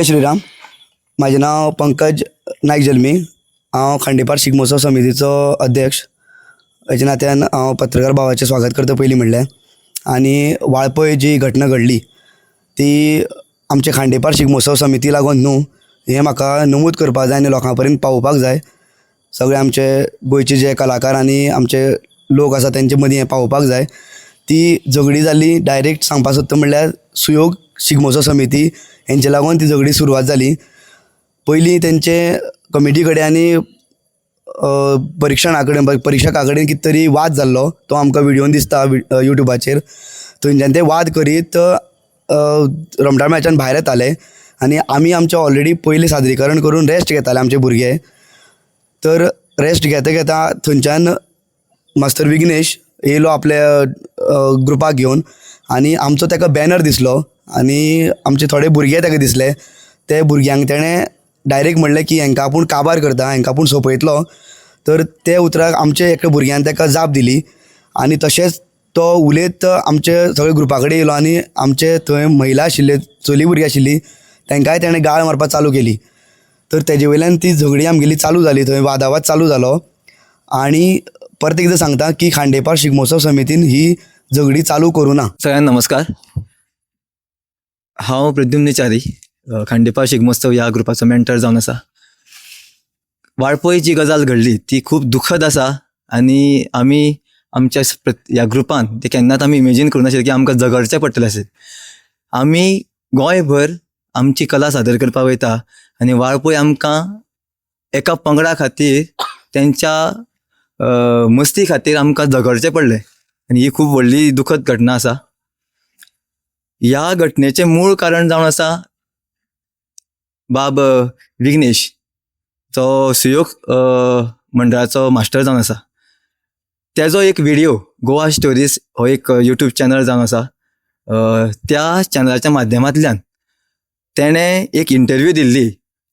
श्रीराम. माझे नाव पंकज नाईक जल्मी. हांव खांडेपार शिगमोत्सव समितीचो अध्यक्ष. हेच्या नात्यान हांव पत्रकार भावाचें स्वागत करता पयलीं म्हणलें. आनी वाळपय जी घटना घडली ती आमचे खांडेपार शिगमोत्सव समिती लागून न्हू, हें म्हाका नमूद करपाक जाय आनी लोकां पर्यंत पावोवपाक जाय. सगळे आमचे गोंयचे जे कलाकार आनी आमचे लोक आसा तेंचे मदीं हें पावोवपाक जाय. ती झगडी जाल्ली डायरेक्ट सांगपाक सोदता म्हणल्यार सुयोग शिगमोत्सव समिती हेंचे लागून ती झगडी सुरवात जाली. पयलीं तेंचे कमिटी कडेन आनी परीक्षणा कडेन परिक्षका कडेन कितें तरी वाद जाल्लो, तो आमकां विडियोन दिसता युट्यूबाचेर. थंयच्यान ते वाद करीत रमटाळ मॅचान भायर येताले आनी आमी आमचें ऑलरेडी पयलीं सादरीकरण करून रेस्ट घेताले आमचे भुरगे. तर रेस्ट घेता घेता थंयच्यान मास्तर विघ्नेश येयलो आपल्या ग्रुपाक घेवन आनी आमचो ताका बॅनर दिसलो आनी आमचे थोडे भुरगे ताका दिसले. ते भुरग्यांक तेणें डायरेक्ट म्हणलें की हांकां आपूण काबार करता, हांकां आपूण सोंपयतलो. तर ते उतराक आमचे एका भुरग्यान ताका जाप दिली आनी तशेंच तो उलयत आमचे सगळे ग्रुपा कडेन येयलो आनी आमचे थंय महिला आशिल्ले, चली भुरगीं आशिल्लीं तांकांय तेणें गाळ मारपाक चालू केली. तर तेजे वयल्यान ती झगडी आमगेली चालू जाली, थंय वादावाद चालू जालो. आनी परत एकदां सांगता की खांडेपार शिगमोत्सव समितीन ही झगडी चालू करूं ना. सगळ्यांना नमस्कार. हांव प्रद्युम्न च्यारी, खांडेपार शिगमोत्सव ह्या ग्रुपाचो मेंटर जावन आसा. वाळपय जी गजाल घडली ती खूब दुखद आसा आनी आमी आमच्या ह्या ग्रुपान ते केन्नाच आमी इमेजीन करूं नाशिल्लें की आमकां झगडचें पडटलें अशें. आमी गोंयभर आमची कला सादर करपाक वयता आनी वाळपय आमकां एका पंगडा खातीर तेंच्या मस्ती खातीर आमकां झगडचें पडलें आनी ही खूब व्हडली दुखद घटना आसा. ह्या घटनेचें मूळ कारण जावन आसा बाब विघ्नेश, जो सुयोग मंडळाचो मास्टर जावन आसा. तेजो एक व्हिडिओ गोवा स्टोरीज हो एक यूट्यूब चॅनल जावन आसा. त्या चॅनलाच्या माध्यमांतल्यान तेणें एक इंटरव्यू दिल्ली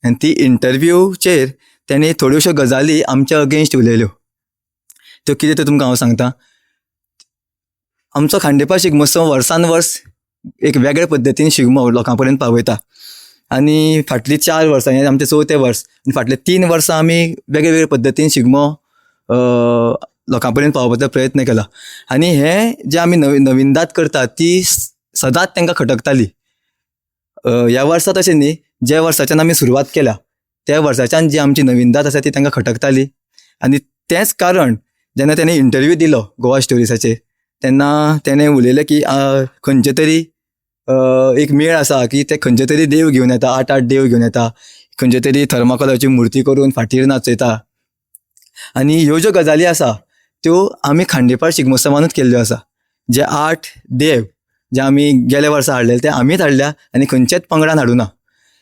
आनी ती इंटरव्यूचेर तेणें थोड्योश्यो गजाली आमच्या अगेन्स्ट उलयल्यो. त्यो कितें तें तुमकां हांव सांगता. आमचो खांडेपार शिगमोत्सव वर्सान वर्स एक वेगळे पद्दतीन शिगमो लोकां पर्यंत पावयता आनी फाटलीं 4 वर्सां हें आमचें 4थें वर्स आनी फाटलीं 3 वर्सां आमी वेगळे वेगळे पद्दतीन शिगमो लोकां पर्यंत पावोवपाचो प्रयत्न केला. आनी हें जें आमी नविनदाद करता ती सदांच तांकां खटकताली. ह्या वर्सा तशें न्ही, ज्या वर्साच्यान आमी सुरवात केल्या त्या वर्साच्यान जी आमची नविनदाद आसा ती तांकां खटकताली. आनी तेंच कारण जेन्ना तेणें इंटरव्यू दिलो गोवा स्टोरीसाचेर तेन्ना तेणें उलयलें की खंयचे तरी एक मेळ आसा की ते खंयचे तरी देव घेवन येता, 8 देव घेवन येता, खंयचे तरी थर्माकोलाची मुर्ती करून फाटीर नाचयता. आनी ह्यो ज्यो गजाली आसा त्यो आमी खांडेपार शिगमोत्सवानूच केल्ल्यो आसा. जे 8 देव जे आमी गेल्या वर्सा हाडलेले ते आमीच हाडल्या आनी खंयचेच पंगडान हाडूना.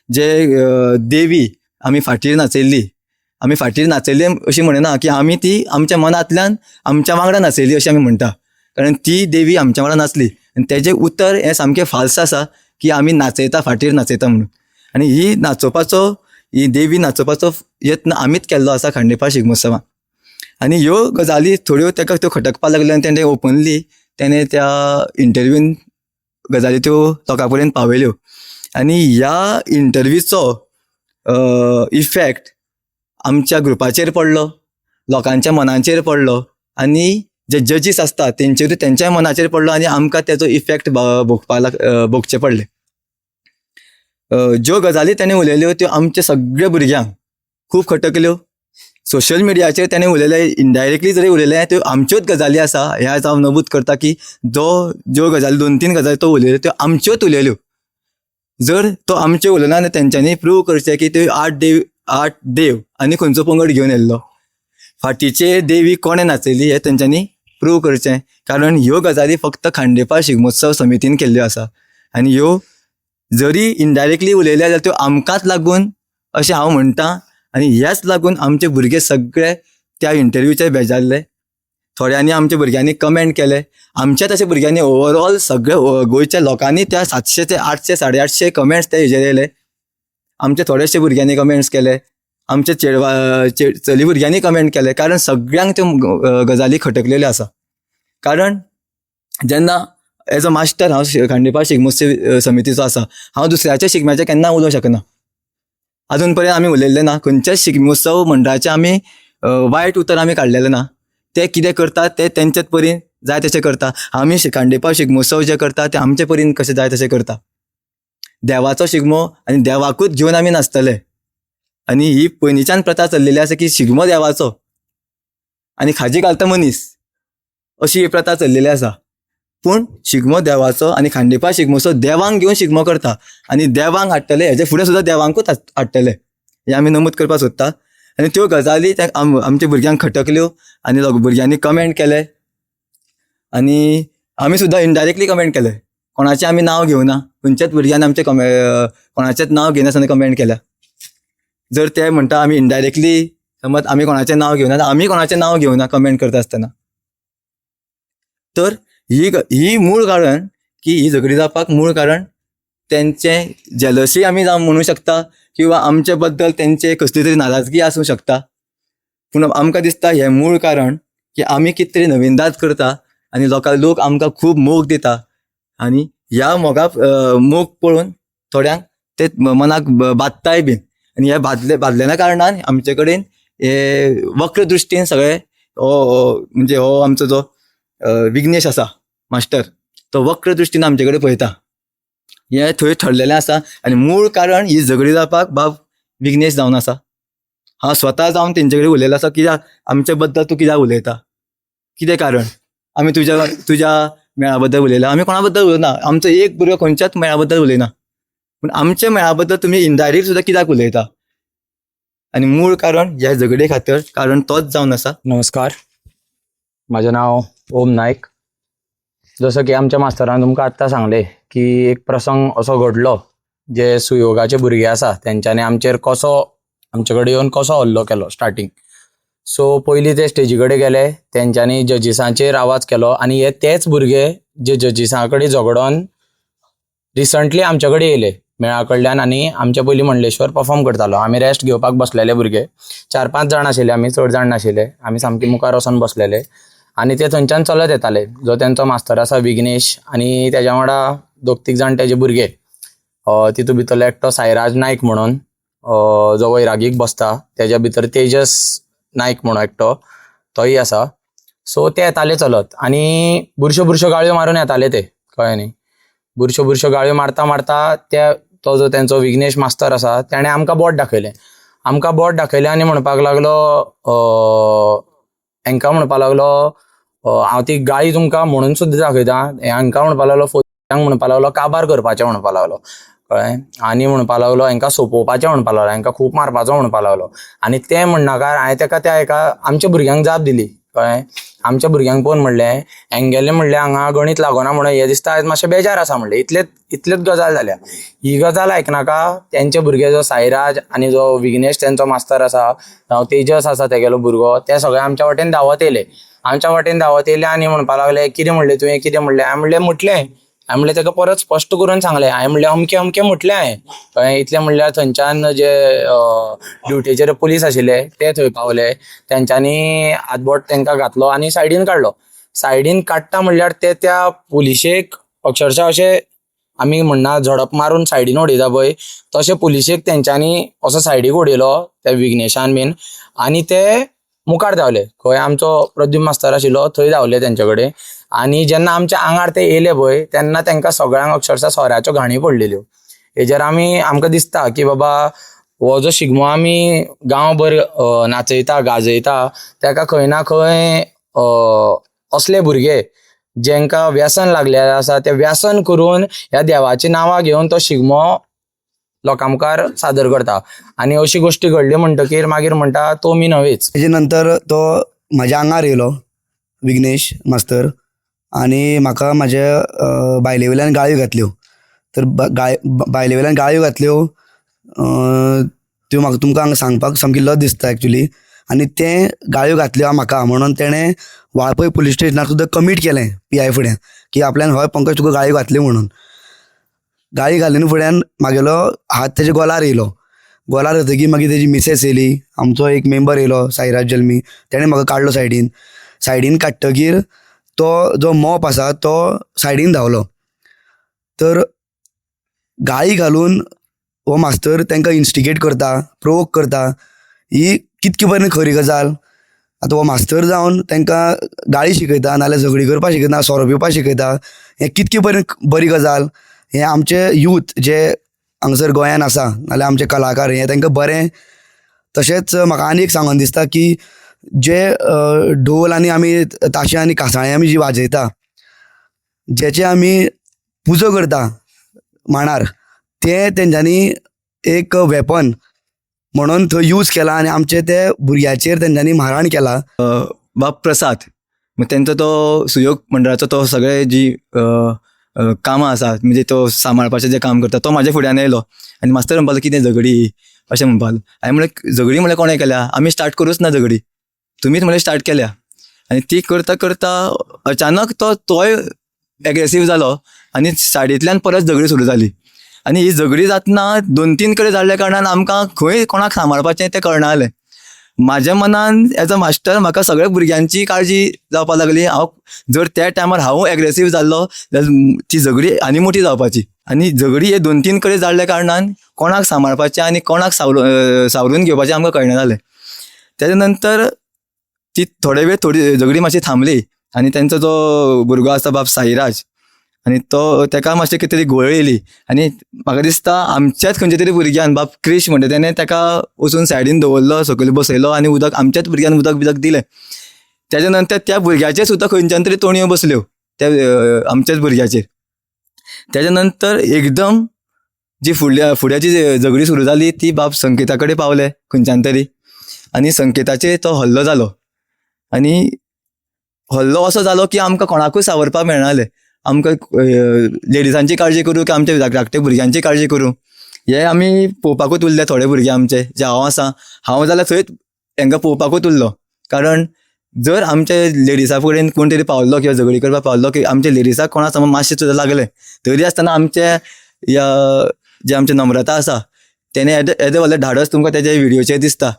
जे देवी आमी फाटीर नाचयल्ली अशी म्हणना की आमी ती आमच्या मनांतल्यान आमच्या वांगडा नाचयली अशी आमी म्हणटा, कारण ती देवी आमच्या वांगडा नाचली आनी तेजें उतर हें सामकें फाल्स आसा की आमी नाचयता, फाटीर नाचयता म्हणून. आनी ही देवी नाचोवपाचो यत्न आमीच केल्लो आसा खांडेपार शिगमोत्सवान. आनी ह्यो गजाली थोड्यो ताका त्यो खटकपाक लागल्यो आनी तेणें ओपनली त्या इंटरव्यून गजाली त्यो लोकां पर्यंत पावयल्यो. आनी ह्या इंटरव्यूचो इफेक्ट आमच्या ग्रुपाचेर पडलो, लोकांच्या मनांचेर पडलो आनी जे जजीस आसता तेंचेरूय तेंच्याय मनाचेर पडलो आनी आमकां तेजो इफेक्ट भोगचे पडले. ज्यो गजाली तेणें उलयल्यो त्यो आमच्या सगळ्या भुरग्यांक खूब खटकल्यो. सोशल मिडियाचेर तेणें उलयलें, इनडायरेक्टली जरी उलयलें त्यो आमच्योच गजाली आसा ह्या हांव नमूद करता की ज्यो गजाली 2-3 गजाली तो उलयल्यो त्यो आमच्योच उलयल्यो. जर तो आमच्यो उलयना आनी तेंच्यांनी प्रूव करचें की त्यो 8 देव आनी खंयचो पंगड घेवन येयल्लो, फाटीचे देवी कोणें नाचयली हें तेंच्यांनी प्रूव करचें. कारण ह्यो गजाली फक्त खांडेपार शिगमोत्सव समितीन केल्ल्यो आसा आनी ह्यो जरी इनडायरेक्टली उलयल्या जाल्यार त्यो आमकांच लागून अशें हांव म्हणटा. आनी ह्याच लागून आमचे भुरगे सगळे त्या इंटरव्यूचेर बेजारले. थोड्यांनी आमच्या भुरग्यांनी कमेंट केले, आमच्या तशा भुरग्यांनी ओवरऑल सगळे गोंयच्या लोकांनी त्या 700 ते 800 850 कमेंट्स ते हेजेर येयले. आमचे थोडेशे भुरग्यांनी कमेंट्स केले, आमच्या चली भुरग्यांनी कमेंट केले, कारण सगळ्यांक त्यो गजाली खटकलेल्यो आसा. कारण जेन्ना एज अ मास्टर हांव खांडेपार शिगमोत्सव समितीचो आसा, हांव दुसऱ्याच्या शिगम्याचें केन्ना उलोवंक शकना. अजून पर्यंत आमी उलयल्ले ना, खंयच्याच शिगमोत्सव मंडळाचे आमी वायट उतर आमी काडलेलें ना. ते कितें करतात ते तेंचेच परीन जाय तशें करता. आमी खांडेपार शिगमोत्सव जे करता ते आमचे परीन कशें जाय तशें करता. देवाचो शिगमो आनी देवाकूच घेवन आमी नाचतले. आनी ही पयलींच्यान प्रथा चल्लेली आसा की शिगमो देवाचो आनी खाजी घालता मनीस, अशी ही प्रथा चल्लेली आसा. पूण शिगमो देवाचो आनी खांडेपार शिगमोत्सव देवांक घेवन शिगमो करता आनी देवांक हाडटले, हेजे फुडें सुद्दां देवांकूच हाडटले, हे आमी नमूद करपाक सोदता. आनी त्यो गजाली आमच्या भुरग्यांक खटकल्यो आनी भुरग्यांनी कमेंट केले आनी आमी सुद्दां इनडायरेक्टली कमेंट केले. कोणाचें आमी नांव घेवना, खंयच्याच भुरग्यान आमचें कोणाचेंच नांव घेनासतना कमेंट केल्या. जर ते म्हणटा आमी इनडायरेक्टली समज आमी कोणाचें नांव घेवना, आमी कोणाचें नांव घेवना कमेंट करता आसतना. तर ही मूळ कारण की ही झगडी जावपाक मूळ कारण तेंचें जेलसी आमी जावं म्हणूं शकता किंवा आमचे बद्दल तेंचे कसली तरी नाराजगी आसूं शकता. पूण आमकां दिसता हें मूळ कारण की आमी कितें तरी नविनदाद करता आनी लोक आमकां खूब मोग दिता आनी ह्या मोग पळोवन थोड्यांक ते मनाक बादताय बीन. आनी हे बादलेल्या कारणान आमचे कडेन हे वक्र दृश्टीन सगळे म्हणजे हो आमचो जो विघ्नेश आसा मास्टर, तो वक्र दृश्टीन आमचे कडेन पळयता. हे थंय ठरलेलें आसा आनी मूळ कारण ही झगडी जावपाक बाब विघ्नेश जावन आसा. हांव स्वता जावन तेंचे कडेन उलयलो आसा, कित्याक आमच्या बद्दल तूं कित्याक उलयता, कितें कारण, आमी तुज्या मेळा बद्दल उलयला, आमी कोणा बद्दल उलयना, आमचो एक भुरगो खंयच्याच मेळा बद्दल उलयना, पूण आमच्या मेळा बद्दल तुमी इनडायरेक्ट सुद्दां कित्याक उलयता. आनी मूळ कारण ह्या झगडे खातीर कारण तोच जावन आसा. नमस्कार, माझं नाव ओम नायक. जसं की आमच्या मास्तरान तुमकां आत्तां सांगले की एक प्रसंग असो घडलो जे सुयोगाचे भुरगे आसा तेंच्यांनी आमचे कडेन येवन कसो हल्लो केलो स्टार्टींग. सो पयलीं ते स्टेजी कडेन गेले, तेंच्यांनी जजीसांचेर आवाज केलो आनी हे तेच भुरगे जे जजीसां कडेन झगडोन रिसंटली आमचे कडेन येयले मेळा कडल्यान आनी आमचे पयलीं मंडलेश्वर परफॉर्म करतालो. आमी रेस्ट घेवपाक बसलेले भुरगे, 4-5 जाण आशिल्ले, आमी चड जाण नाशिल्ले. आमी सामके मुखार वचून बसलेले आनी ते थंयच्यान चलत येताले. जो तेंचो मास्तर आसा विघ्नेश आनी तेज्या वांगडा 2-3 जाण तेजे भुरगे, तितून भितरलो एकटो साईराज नायक म्हणून जो वैरागीक बसता, तेज्या भितर तेजस नायक म्हणून एकटो तोय आसा. सो ते येताले चलत आनी बुरश्यो गाळयो मारून येताले ते, कळ्ळें न्ही. बुरश्यो गाळयो मारता तो जो तेंचो विघ्नेश मास्तर आसा तेणें आमकां बोट दाखयलें आनी म्हणपाक लागलो, हांकां म्हणपाक लागलो, हांव ती गाळी तुमकां म्हणून सुद्दां दाखयता. हांकां म्हणपाक लागलो, फोट्यांक म्हणपाक लागलो, काबार करपाचें म्हणपाक लागलो, कळ्ळें. आनी म्हणपाक लागलो हांकां सोंपोवपाचें म्हणपाक लागलो, हांकां खूब मारपाचो म्हणपाक लागलो. आनी तें म्हणनाकार हांवें तेका त्या एका आमच्या भुरग्यांक जाप दिली, कळ्ळें. आमच्या भुरग्यांक पळोवन म्हणलें, हांगेलें म्हणलें हांगा गणीत लागना म्हणून हे दिसता आयज मातशें बेजार आसा म्हणलें. इतलेच गजाल जाल्या. ही गजाल आयकनाका तेंचे भुरगे जो साईराज आनी जो विघ्नेश तेंचो मास्तर आसा, जावं तेजस आसा तेगेलो भुरगो, ते सगळे आमच्या वाटेन धांवत येयले आनी म्हणपाक लागले, कितें म्हणलें तुवें, कितें म्हणलें. हांवें म्हणलें तेका परत स्पश्ट करून सांगलें. हांवें म्हणलें अमकें म्हटलें हांवें. इतलें म्हणल्यार थंयच्यान जे ड्युटीचेर पुलीस आशिल्ले ते थंय पावले. तेंच्यांनी हातबोट तेंकां घातलो आनी सायडीन काडलो. सायडीन काडटा म्हणल्यार ते त्या पुलिशेक अक्षरशः अशें आमी म्हणना झडप मारून सायडीन उडयता पळय, तशें पुलिशेक तेंच्यांनी असो सायडीक उडयलो त्या विघ्नेशान बीन आनी ते मुखार धांवले. खंय आमचो प्रद्युम्न मास्तर आशिल्लो थंय धांवले तेंचे कडेन. आनी जेन्ना आमच्या आंगार ते येयले पळय तेन्ना तेंकां सगळ्यांक अक्षरशः सोऱ्याच्यो घाणी पडलेल्यो. हेजेर आमकां दिसता की बाबा हो जो शिगमो आमी गांवभर नाचयता गाजयता, तेका खंय ना खंय असले भुरगे जेंकां व्यसन लागलेलें आसा ते व्यसन करून ह्या देवाची नांवां घेवन तो शिगमो लोकां मुखार सादर करता. आनी अशी गोश्टी घडल्यो म्हणटकीर मागीर म्हणटा तो मी नव्हेच. तेजे नंतर तो म्हाज्या आंगार येयलो विघ्नेश मास्तर आनी म्हाका म्हाज्या बायले वयल्यान गाळयो घातल्यो. तर बायले वयल्यान गाळयो घातल्यो त्यो म्हाका तुमकां सांगपाक सामकी लज दिसता एक्चुली. आनी ते गाळयो घातल्यो म्हाका म्हणून तेणें वाळपय पुलीस स्टेशनार सुद्दां कमीट केलें PI फुडें की आपल्यान हय पंकज तुका गाळयो घातल्यो म्हणून. गाळी घालिना फुड्यान म्हागेलो हात तेज्या गोलार येयलो. गोलार येतकीर मागीर तेजी मिसेस येयली, आमचो एक मेंबर येयलो साईराज जल्मी, तेणें म्हाका काडलो सायडीन काडटकीर तो जो मॉप आसा तो सायडीन धांवलो. तर गाळी घालून हो मास्तर तांकां इन्स्टिगेट करता, प्रोवोक करता, ही कितके पर्यंत खरी गजाल. आतां हो मास्तर जावन तांकां गाळी शिकयता नाल्यार झगडी करपाक शिकयता, सोरो पिवपाक शिकयता, हें कितके पर्यंत बरी गजाल. हें आमचे यूथ जे हांगसर गोंयान आसा नाल्यार आमचे कलाकार हें तांकां बरें. तशेंच म्हाका आनी एक सांगून दिसता की जे ढोल आनी आमी ताशे आनी कासाळें आमी जी वाजयता, जेचे आमी पुजो करता मांडार, तें तेंच्यांनी एक वेपन म्हणून थंय यूज केला आनी आमचे ते भुरग्याचेर तेंच्यांनी मारहाण केला. बाब प्रसाद मग तेंचो तो सुयोग मंडळाचो तो सगळे जी कामां आसात म्हणजे तो सांबाळपाचें जें काम करता तो म्हाज्या फुड्यान येयलो आनी मास्तर म्हणपालो कितें झगडी अशें म्हणपालो. हांवें म्हणलें झगडी म्हणल्यार कोणें केल्या, आमी स्टार्ट करूच ना झगडी, तुमीच म्हणल्यार स्टार्ट केल्या. आनी ती करता करता अचानक तोय एग्रेसीव जालो आनी सायडींतल्यान परत झगडी सुरू जाली. आनी ही झगडी जातना 2-3 कडेन जाल्ल्या कारणान आमकां खंय कोणाक सांबाळपाचें तें कळनासलें. म्हाज्या मनान एज अ मास्टर म्हाका सगळ्या भुरग्यांची काळजी जावपाक लागली. हांव जर त्या टायमार हांव एग्रेसीव जाल्लो जाल्यार ती झगडी आनी मोठी जावपाची. आनी झगडी हे 2-3 कडेन जाल्ल्या कारणान कोणाक सांबाळपाचें आनी कोणाक सावरून घेवपाचें आमकां कळना जालें. तेज्या नंतर ती थोडी झगडी मातशी थांबली आनी तेंचो जो भुरगो आसा बाब साईराज आनी तेका मातशी कितें तरी घुंवळ येयली आनी म्हाका दिसता आमच्याच खंयच्या तरी भुरग्यान बाब क्रिश म्हणटा तेणें तेका वचून सायडीन दवरलो, सकयल बसयलो आनी आमच्याच भुरग्यान उदक बिदक दिलें. तेज्या नंतर त्या भुरग्याचेर सुद्दां खंयच्यान तरी तोणयो बसल्यो त्या आमच्याच भुरग्याचेर. तेज्या नंतर एकदम जी फुड्याची झगडी सुरू जाली ती बाब संकेता कडेन पावले खंयच्यान तरी आनी संकेताचेर तो हल्लो जालो. आनी हल्लो असो जालो की आमकां कोणाकूय सावरपाक मेळनासलें. आमकां लेडिजांची काळजी करूं की आमच्या धाकट्या भुरग्यांची काळजी करूं हे आमी पळोवपाकूच उरले. थोडे भुरगे आमचे जे हांव आसा, हांव जाल्यार थंयच हांकां पळोवपाकूच उरलो. कारण जर आमच्या लेडिजा कडेन कोण तरी पावल्लो किंवा झगडी करपाक पावल्लो की आमच्या लेडिजाक कोणा समज मातशें सुद्दां लागलें तरी आसतना आमचे जे आमचे नम्रता आसा तेणे येदें व्हडलें धाडस तुमकां तेच्या व्हिडिओचेर दिसता.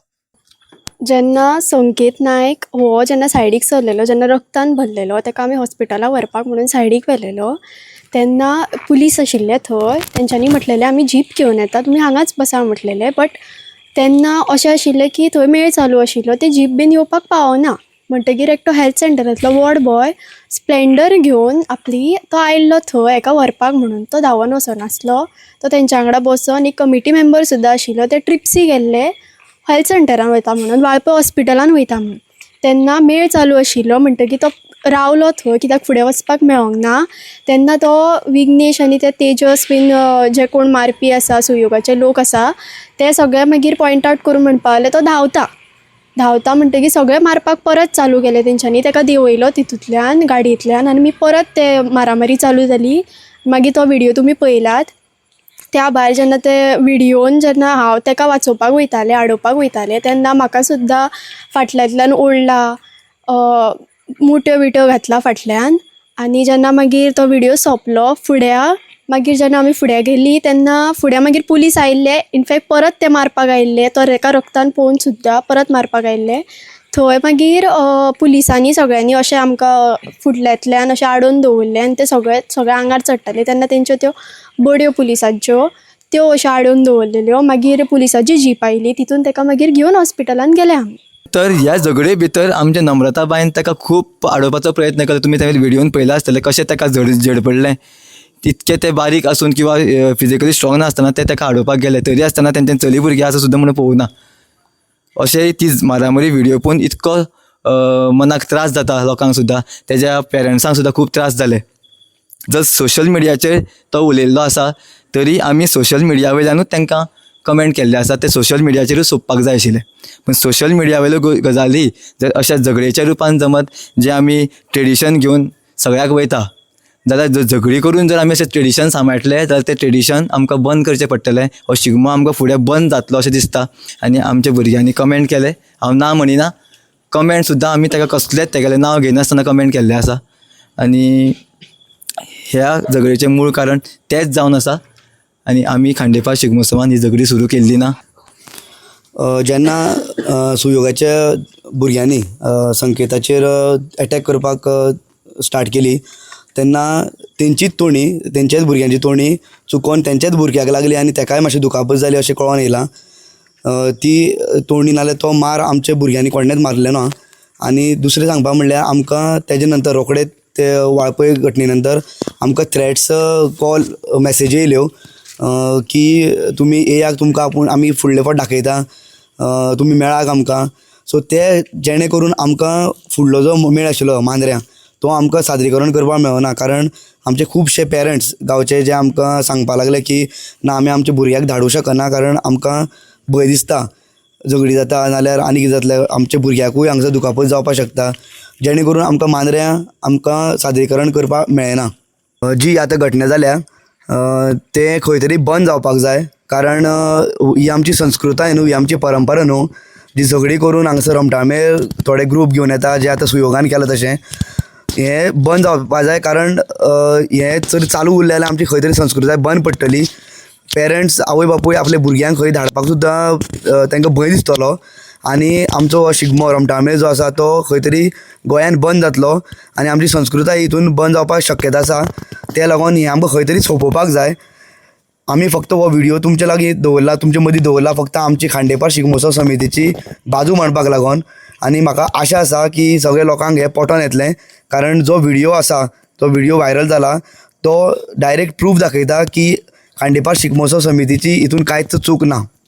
जेन्ना संकेत नायक हो जेन्ना सायडीक सरलेलो, जेन्ना रक्तान भरलेलो, ताका आमी हॉस्पिटलाक व्हरपाक म्हणून सायडीक व्हेलेलो, तेन्ना पुलीस आशिल्ले थंय. तेंच्यांनी म्हटलेलें आमी जीप घेवन येता, तुमी हांगाच बसा म्हटलेलें. बट तेन्ना अशें आशिल्लें की थंय मेळ चालू आशिल्लो, ते जीप बीन येवपाक पावना. म्हणटगीर एकटो हेल्थ सेंटरांतलो वॉर्ड बॉय स्प्लेंडर घेवन तो आयिल्लो थंय हेका व्हरपाक म्हणून. तो धांवन वचनासलो, तो तेंच्या वांगडा बसोन एक कमिटी मेंबर सुद्दां आशिल्लो. ते ट्रिप्सी गेल्ले हेल्थ सेंटरान वयता म्हणून, वाळपय हॉस्पिटलान वयता म्हणून. तेन्ना मेळ चालू आशिल्लो म्हणटकीर तो रावलो थंय कित्याक फुडें वचपाक मेळोंक ना. तेन्ना तो विघ्नेश आनी ते तेजस बीन जे कोण मारपी आसा, सुयोगाचे लोक आसा, ते सगळे मागीर पॉयंट आवट करून म्हणपा लागले तो धांवता म्हणटकीर सगळे मारपाक परत चालू केले तेंच्यांनी. ताका देंवयलो तितूंतल्यान गाडयेंतल्यान आनी परत ते मारामारी चालू जाली. मागीर तो व्हिडिओ तुमी पळयलात. त्या भायर जेन्ना ते व्हिडिओन जेन्ना हांव ताका वाचोवपाक वयतालें, आडोवपाक वयतालें, तेन्ना म्हाका सुद्दां फाटल्यांतल्यान ओडला, मुट्यो बिट्यो घातला फाटल्यान. आनी जेन्ना मागीर तो व्हिडिओ सोंपलो मागीर जेन्ना आमी फुडें गेलीं तेन्ना फुडें मागीर पुलीस आयिल्ले. इनफॅक्ट परत ते मारपाक आयिल्ले, तो ताका रक्तान पळोवन सुद्दां परत मारपाक आयिल्ले. थंय मागीर पुलिसांनी सगळ्यांनी अशें आमकां फुडल्यांतल्यान अशें आडोवन दवरलें आनी ते सगळे आंगार चडटाले. तेन्ना तेंच्यो त्यो बड्यो पुलिसांच्यो त्यो अश्यो आडोवन दवरलेल्यो. मागीर पुलिसाची जीप आयली, तितून ताका मागीर घेवन हॉस्पिटलान गेले आमी. तर ह्या झगडे भितर आमच्या नम्रताबाईन ताका खूब आडोवपाचो प्रयत्न केलो. तुमी त्या व्हिडिओन पळयला आसतलें कशें ताका झड पडलें. तितके ते बारीक आसून किंवा फिजिकली स्ट्रॉंग नासतना ते ताका आडोवपाक गेले, तरी आसतना तेंच्यान चली भुरगीं आसा सुद्दां म्हणून पळोवना. अशें ती मारामारी व्हिडिओ पळोवन इतको मनाक त्रास जाता लोकांक सुद्दां, तेज्या पेरंट्सांक सुद्दां खूब त्रास जाले. जर सोशल मिडियाचेर तो उलयल्लो आसा तरी आमी सोशल मिडिया वयल्यानूच तांकां कमेंट केल्ले आसा, ते सोशल मिडियाचेरूच सोंपपाक जाय आशिल्ले. पूण सोशल मिडिया वयल्यो गजाली जर अशा झगडेच्या रुपान जमत जे आमी ट्रेडिशन घेवन सगळ्याक वयता जाल्यार जर झगडी करून जर आमी अशें ट्रेडिशन सांबाळटले जाल्यार तें ट्रेडिशन आमकां बंद करचें पडटलें. हो शिगमो आमकां फुडें बंद जातलो अशें दिसता. आनी आमच्या भुरग्यांनी कमेंट केले, हांव ना म्हणिना, कमेंट सुद्दां आमी ताका कसलेंच तेगेलें नांव घेनासतना कमेंट केल्लें आसा. आनी ह्या झगडेचें मूळ कारण तेंच जावन आसा. आनी आमी खांडेपार शिगमोत्सवान ही झगडी सुरू केल्ली ना. जेन्ना सुयोगाच्या भुरग्यांनी संकेताचेर एटॅक करपाक स्टार्ट केली तेन्ना तेंचीच तोणी तेंच्याच भुरग्यांची तोणी चुकोन तेंच्याच भुरग्याक लागली आनी तेकाय मातशी दुखापत जाली अशें कळोन येयलां. ती तोणी नाल्यार तो मार आमच्या भुरग्यांनी कोणेंच मारलेलो ना. आनी दुसरें सांगपा म्हणल्यार आमकां तेजे नंतर रोखडेच ते वाळपय घटने नंतर आमकां थ्रेट्स कॉल मॅसेजी येयल्यो की तुमी येयाक, तुमकां आमी फुडले फावट दाखयता, तुमी मेळाक आमकां. सो ते जेणे करून आमकां फुडलो जो मेळ आशिल्लो मांद्र्यां तो आमकां सादरीकरण करपाक मेळना. कारण आमचे खुबशे पेरंट्स गांवचे जे आमकां सांगपाक लागले की ना आमी आमच्या भुरग्याक धाडूं शकना कारण आमकां भंय दिसता झगडी जाता नाल्यार आनी कितें जातलें, आमच्या भुरग्याकूय हांगसर दुखापत जावपाक शकता, जेणे करून आमकां मांद्र्यां आमकां सादरीकरण करपाक मेळना. जी आतां घटना जाल्या ते खंय तरी बंद जावपाक जाय. कारण ही आमची संस्कृताय न्हू, ही आमची परंपरा न्हू, जी झगडी करून हांगसर रमटामेळ थोडे ग्रूप घेवन येता जे आतां सुयोगान केलां तशें हें बंद जावपाक जाय. कारण हें जर चालू उरलें जाल्यार आमची खंय तरी संस्कृताय बंद पडटली. पेरंट्स आवय बापूय आपल्या भुरग्यांक खंय धाडपाक सुद्दां तांकां भंय दिसतलो आनी आमचो हो शिगमो रमटामेळ जो आसा तो खंय तरी गोंयान बंद जातलो आनी आमची संस्कृताय हितून बंद जावपाक शक्यता आसा. ते लागून हें आमकां खंय तरी सोंपोवपाक जाय. आमी फक्त हो व्हिडिओ तुमचे लागीं दवरला, तुमचे मदीं दवरला फक्त आमची खांडेपार शिगमोत्सव समितीची बाजू मांडपाक लागून. आनी म्हाका आशा आसा की सगळ्या लोकांक हें पटोन येतलें. कारण जो व्हिडिओ आसा तो व्हिडिओ व्हायरल जाला तो डायरेक्ट प्रूफ दाखयता की खांडेपार शिगमोत्सव समितीची हितून कांयच चूक ना.